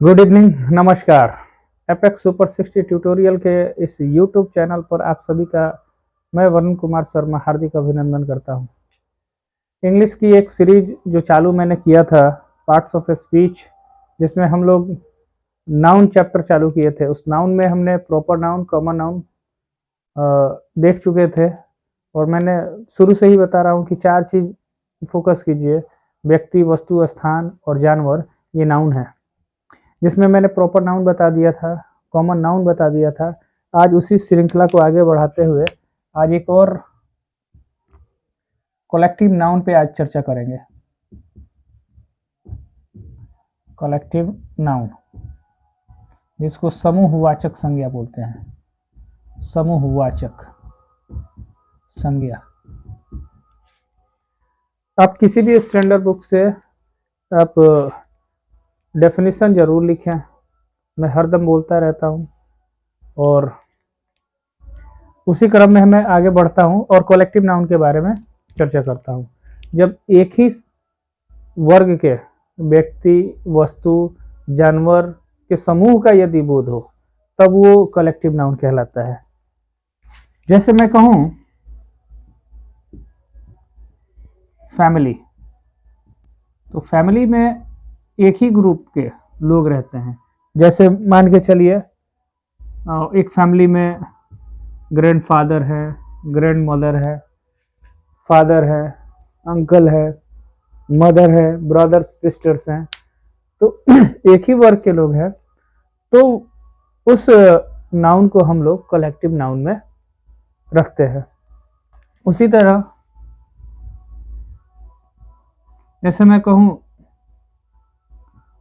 Good evening, नमस्कार। Apex super 60 tutorial के इस यूट्यूब चैनल पर आप सभी का मैं वरुण कुमार शर्मा हार्दिक अभिनंदन करता हूं। इंग्लिश की एक सीरीज जो चालू मैंने किया था, पार्ट्स ऑफ ए स्पीच, जिसमें हम लोग नाउन चैप्टर चालू किए थे। उस नाउन में हमने प्रॉपर नाउन, कॉमन नाउन देख चुके थे। और मैंने शुरू से ही बता रहा हूं कि 4 चीज़ फोकस कीजिए: व्यक्ति, वस्तु, स्थान और जानवर। ये नाउन है, जिसमें मैंने प्रॉपर नाउन बता दिया था, कॉमन नाउन बता दिया था। आज उसी श्रृंखला को आगे बढ़ाते हुए आज एक और कलेक्टिव नाउन पे आज चर्चा करेंगे। कलेक्टिव नाउन, जिसको समूहवाचक संज्ञा बोलते हैं। समूहवाचक संज्ञा। आप किसी भी स्टैंडर्ड बुक से आप डेफिनेशन जरूर लिखें। मैं हरदम बोलता रहता हूं और उसी क्रम में मैं आगे बढ़ता हूं और कलेक्टिव नाउन के बारे में चर्चा करता हूं। जब एक ही वर्ग के व्यक्ति, वस्तु, जानवर के समूह का यदि बोध हो, तब वो कलेक्टिव नाउन कहलाता है। जैसे मैं कहूं फैमिली, तो फैमिली में एक ही ग्रुप के लोग रहते हैं। जैसे मान के चलिए एक फैमिली में ग्रैंडफादर है, ग्रैंड मदर है, फादर है, अंकल है, मदर है, ब्रदर्स सिस्टर्स हैं, तो एक ही वर्ग के लोग हैं। तो उस नाउन को हम लोग कलेक्टिव नाउन में रखते हैं। उसी तरह जैसे मैं कहूं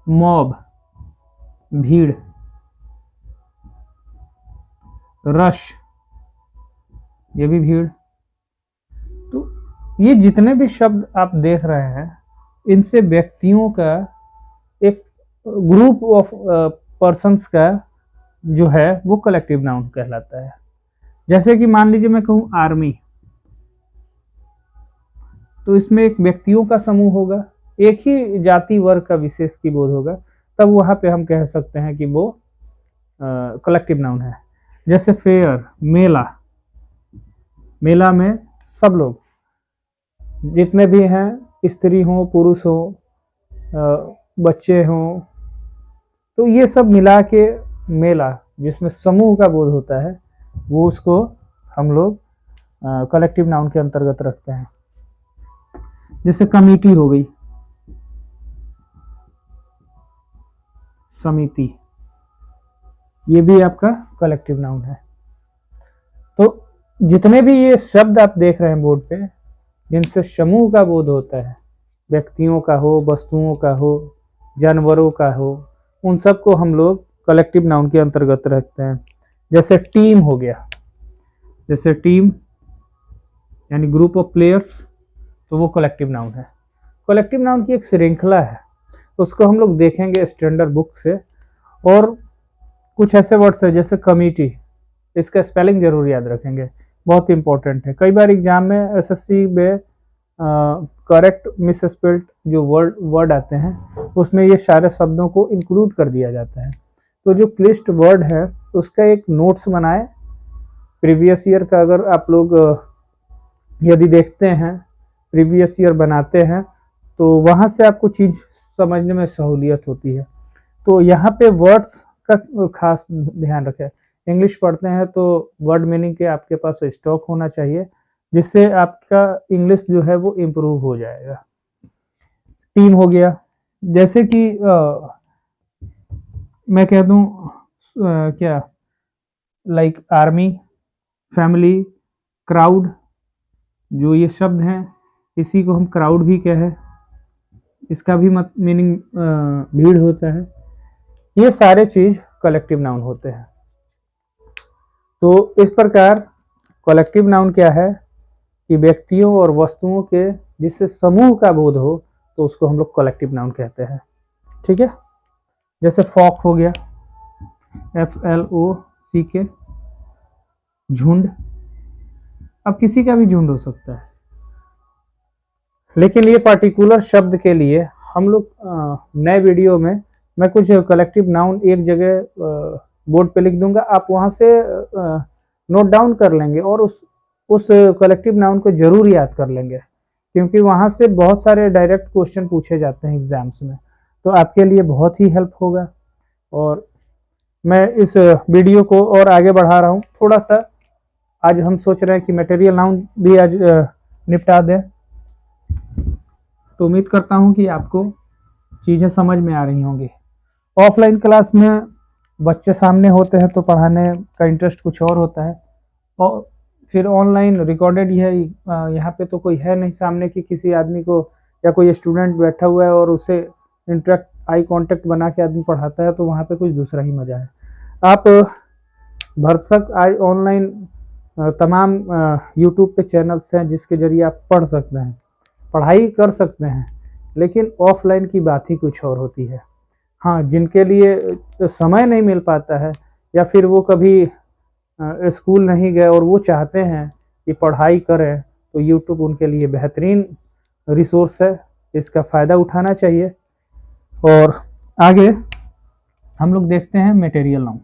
मॉब, भीड़, रश, ये भी भीड़। तो ये जितने भी शब्द आप देख रहे हैं, इनसे व्यक्तियों का, एक ग्रुप ऑफ पर्सन्स का जो है वो कलेक्टिव नाउन कहलाता है। जैसे कि मान लीजिए मैं कहूं आर्मी, तो इसमें एक व्यक्तियों का समूह होगा, एक ही जाति वर्ग का विशेष की बोध होगा, तब वहां पे हम कह सकते हैं कि वो कलेक्टिव नाउन है। जैसे फेयर, मेला, मेला में सब लोग जितने भी हैं, स्त्री हो, पुरुष हो, बच्चे हों, तो ये सब मिला के मेला, जिसमें समूह का बोध होता है, वो उसको हम लोग कलेक्टिव नाउन के अंतर्गत रखते हैं। जैसे कमिटी हो गई, समिति, ये भी आपका कलेक्टिव नाउन है। तो जितने भी ये शब्द आप देख रहे हैं बोर्ड पे, जिनसे समूह का बोध होता है, व्यक्तियों का हो, वस्तुओं का हो, जानवरों का हो, उन सबको हम लोग कलेक्टिव नाउन के अंतर्गत रखते हैं। जैसे टीम हो गया, जैसे टीम यानी ग्रुप ऑफ प्लेयर्स, तो वो कलेक्टिव नाउन है। कलेक्टिव नाउन की एक श्रृंखला है, उसको हम लोग देखेंगे स्टैंडर्ड बुक से। और कुछ ऐसे वर्ड्स है जैसे कमिटी, इसका स्पेलिंग जरूर याद रखेंगे, बहुत इंपॉर्टेंट है। कई बार एग्जाम में एसएससी में करेक्ट मिसस्पेल्ड जो वर्ड आते हैं, उसमें ये सारे शब्दों को इंक्लूड कर दिया जाता है। तो जो क्लिष्ट वर्ड है उसका एक नोट्स बनाए। प्रीवियस ईयर का अगर आप लोग यदि देखते हैं, प्रीवियस ईयर बनाते हैं, तो वहाँ से आपको चीज़ समझने में सहूलियत होती है। तो यहाँ पे वर्ड्स का खास ध्यान रखें। इंग्लिश पढ़ते हैं तो वर्ड मीनिंग के आपके पास स्टॉक होना चाहिए, जिससे आपका इंग्लिश जो है वो इम्प्रूव हो जाएगा। टीम हो गया, जैसे कि मैं कह दूं क्या, लाइक आर्मी, फैमिली, क्राउड, जो ये शब्द हैं, इसी को हम क्राउड भी कहें, इसका भी मीनिंग भीड़ होता है। ये सारे चीज कलेक्टिव नाउन होते हैं। तो इस प्रकार कलेक्टिव नाउन क्या है कि व्यक्तियों और वस्तुओं के जिससे समूह का बोध हो, तो उसको हम लोग कलेक्टिव नाउन कहते हैं। ठीक है। जैसे फॉक हो गया, FLOCK, झुंड। अब किसी का भी झुंड हो सकता है, लेकिन ये पर्टिकुलर शब्द के लिए हम लोग नए वीडियो में मैं कुछ कलेक्टिव नाउन एक जगह बोर्ड पे लिख दूंगा, आप वहां से नोट डाउन कर लेंगे और उस कलेक्टिव नाउन को जरूर याद कर लेंगे, क्योंकि वहां से बहुत सारे डायरेक्ट क्वेश्चन पूछे जाते हैं एग्जाम्स में, तो आपके लिए बहुत ही हेल्प होगा। और मैं इस वीडियो को और आगे बढ़ा रहा हूँ थोड़ा सा। आज हम सोच रहे हैं कि मटेरियल नाउन भी आज निपटा दें। तो उम्मीद करता हूँ कि आपको चीज़ें समझ में आ रही होंगी। ऑफलाइन क्लास में बच्चे सामने होते हैं तो पढ़ाने का इंटरेस्ट कुछ और होता है, और फिर ऑनलाइन रिकॉर्डेड ही है, यहाँ पे तो कोई है नहीं सामने की किसी आदमी को, या कोई स्टूडेंट बैठा हुआ है और उसे इंटरेक्ट आई कांटेक्ट बना के आदमी पढ़ाता है, तो वहाँ पे कुछ दूसरा ही मजा है। आप भरसक आज ऑनलाइन तमाम यूट्यूब पे चैनल्स हैं जिसके जरिए आप पढ़ सकते हैं, पढ़ाई कर सकते हैं, लेकिन ऑफलाइन की बात ही कुछ और होती है। हाँ, जिनके लिए समय नहीं मिल पाता है या फिर वो कभी स्कूल नहीं गए और वो चाहते हैं कि पढ़ाई करें, तो यूट्यूब उनके लिए बेहतरीन रिसोर्स है, इसका फ़ायदा उठाना चाहिए। और आगे हम लोग देखते हैं मटेरियल नाउन,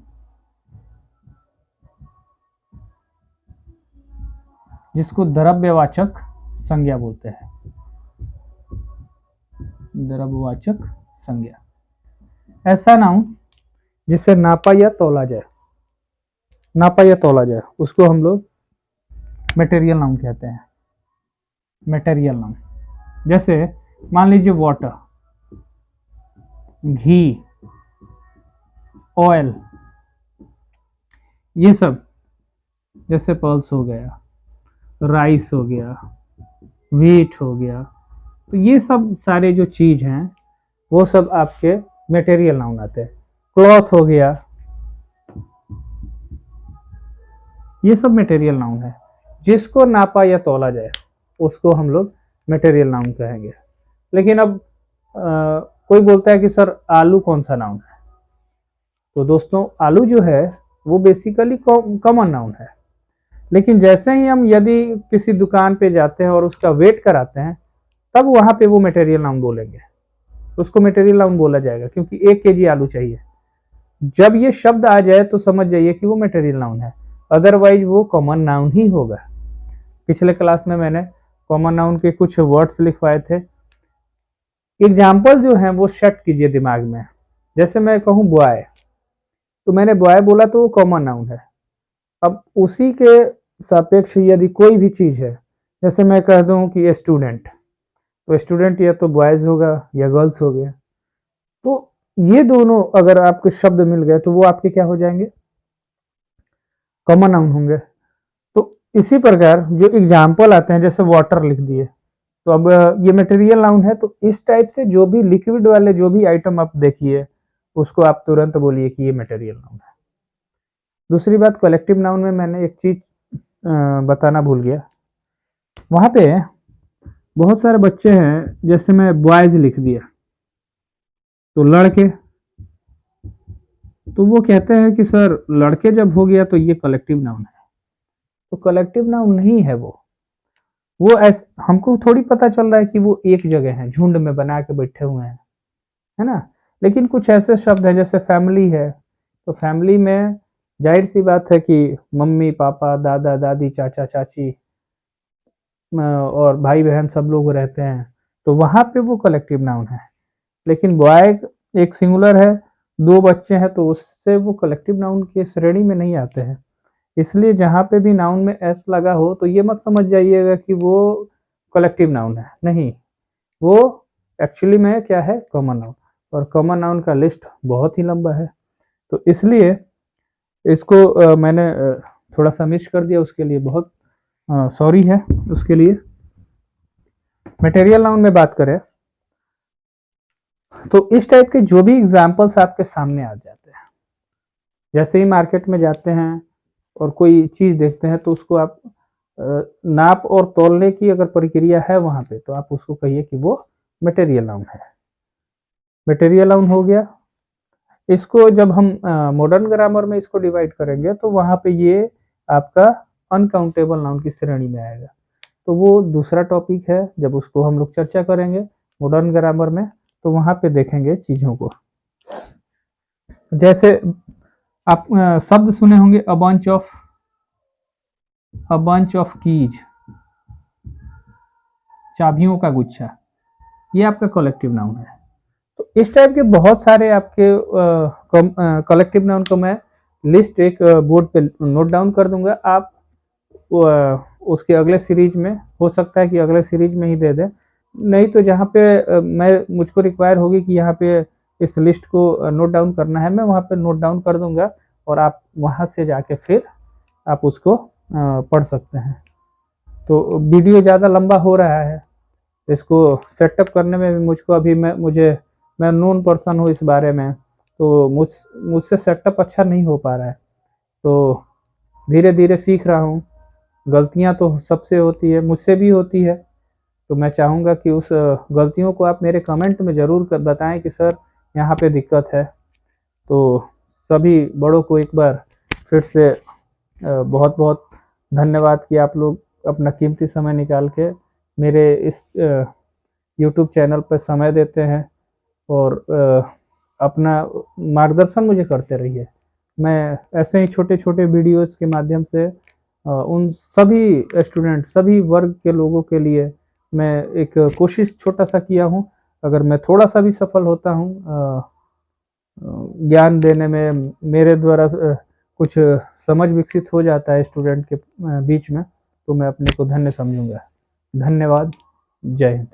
जिसको द्रव्यवाचक संज्ञा बोलते हैं। द्रव्यवाचक संज्ञा ऐसा नाउन जिससे नापा या तौला जाए, नापा या तौला जाए, उसको हम लोग मटेरियल नाउन कहते हैं। मटेरियल नाउन जैसे मान लीजिए वाटर, घी, ऑयल, ये सब, जैसे पल्स हो गया, राइस हो गया, व्हीट हो गया, तो ये सब सारे जो चीज हैं वो सब आपके मटेरियल नाउन आते हैं। क्लॉथ हो गया, ये सब मटेरियल नाउन है। जिसको नापा या तौला जाए उसको हम लोग मटेरियल नाउन कहेंगे। लेकिन अब कोई बोलता है कि सर आलू कौन सा नाउन है, तो दोस्तों आलू जो है वो बेसिकली कॉमन नाउन है, लेकिन जैसे ही हम यदि किसी दुकान पे जाते हैं और उसका वेट कराते हैं, तब वहां पे वो मटेरियल नाउन बोलेंगे, उसको मटेरियल नाउन बोला जाएगा, क्योंकि 1 केजी आलू चाहिए। जब ये शब्द आ जाए तो समझ जाइए कि वो मटेरियल नाउन है, अदरवाइज वो कॉमन नाउन ही होगा। पिछले क्लास में मैंने कॉमन नाउन के कुछ वर्ड्स लिखवाए थे। एग्जाम्पल जो है वो सेट कीजिए दिमाग में। जैसे मैं कहूँ बॉय, तो मैंने बॉय बोला तो वो कॉमन नाउन है। अब उसी के सापेक्ष यदि कोई भी चीज है, जैसे मैं कह दूं कि स्टूडेंट, तो स्टूडेंट या तो बॉयज होगा या गर्ल्स हो गया, तो ये दोनों अगर आपके शब्द मिल गए तो वो आपके क्या हो जाएंगे, कॉमन नाउन होंगे। तो इसी प्रकार जो एग्जाम्पल आते हैं, जैसे वाटर लिख दिए, तो अब ये मटेरियल नाउन है, तो इस टाइप से जो भी लिक्विड वाले जो भी आइटम आप देखिए उसको आप तुरंत बोलिए कि ये मटेरियल नाउन है। दूसरी बात, कलेक्टिव नाउन में मैंने एक चीज बताना भूल गया। वहां पे बहुत सारे बच्चे हैं, जैसे मैं बॉयज लिख दिया तो लड़के, तो वो कहते हैं कि सर लड़के जब हो गया तो ये कलेक्टिव नाउन है, तो कलेक्टिव नाउन नहीं है वो हमको थोड़ी पता चल रहा है कि वो एक जगह है, झुंड में बना के बैठे हुए हैं, है ना। लेकिन कुछ ऐसे शब्द हैं जैसे फैमिली है, तो फैमिली में जाहिर सी बात है कि मम्मी पापा दादा दादी चाचा चाची और भाई बहन सब लोग रहते हैं, तो वहां पे वो कलेक्टिव नाउन है। लेकिन बॉय एक सिंगुलर है, 2 बच्चे हैं, तो उससे वो कलेक्टिव नाउन की श्रेणी में नहीं आते हैं। इसलिए जहां पे भी नाउन में एस लगा हो तो ये मत समझ जाइएगा कि वो कलेक्टिव नाउन है, नहीं, वो एक्चुअली में क्या है, कॉमन नाउन। और कॉमन नाउन का लिस्ट बहुत ही लंबा है, तो इसलिए इसको मैंने थोड़ा सा मिस कर दिया, उसके लिए बहुत सॉरी है उसके लिए। मटेरियल नाउन में बात करें तो इस टाइप के जो भी एग्जाम्पल्स आपके सामने आ जाते हैं, जैसे ही मार्केट में जाते हैं और कोई चीज देखते हैं तो उसको आप नाप और तौलने की अगर प्रक्रिया है वहां पे, तो आप उसको कहिए कि वो मटेरियल नाउन है। मटेरियल नाउन हो गया। इसको जब हम मॉडर्न ग्रामर में इसको डिवाइड करेंगे तो वहां पे ये आपका अनकाउंटेबल नाउन की श्रेणी में आएगा, तो वो दूसरा टॉपिक है, जब उसको हम लोग चर्चा करेंगे मॉडर्न ग्रामर में तो वहां पे देखेंगे चीजों को। जैसे आप शब्द सुने होंगे अ बंच ऑफ कीज, चाबियों का गुच्छा, ये आपका कलेक्टिव नाउन है। तो इस टाइप के बहुत सारे आपके कलेक्टिव नाउन को मैं लिस्ट एक बोर्ड पे नोट डाउन कर दूंगा। आप उसके अगले सीरीज में हो सकता है कि अगले सीरीज में ही दे दे, नहीं तो जहाँ पे मैं मुझको रिक्वायर होगी कि यहाँ पे इस लिस्ट को नोट डाउन करना है, मैं वहाँ पे नोट डाउन कर दूंगा और आप वहाँ से जाके फिर आप उसको पढ़ सकते हैं। तो वीडियो ज़्यादा लंबा हो रहा है, इसको सेटअप करने में भी मुझको अभी मैं नोन पर्सन हूँ इस बारे में, तो मुझसे सेटअप अच्छा नहीं हो पा रहा है। तो धीरे धीरे सीख रहा हूँ, गलतियाँ तो सबसे होती है, मुझसे भी होती है। तो मैं चाहूँगा कि उस गलतियों को आप मेरे कमेंट में ज़रूर बताएं कि सर यहाँ पे दिक्कत है। तो सभी बड़ों को एक बार फिर से बहुत बहुत धन्यवाद कि आप लोग अपना कीमती समय निकाल के मेरे इस यूट्यूब चैनल पर समय देते हैं और अपना मार्गदर्शन मुझे करते रहिए। मैं ऐसे ही छोटे छोटे वीडियोस के माध्यम से उन सभी स्टूडेंट, सभी वर्ग के लोगों के लिए मैं एक कोशिश छोटा सा किया हूँ। अगर मैं थोड़ा सा भी सफल होता हूँ ज्ञान देने में, मेरे द्वारा कुछ समझ विकसित हो जाता है स्टूडेंट के बीच में, तो मैं अपने को धन्य समझूंगा। धन्यवाद। जय हिंद।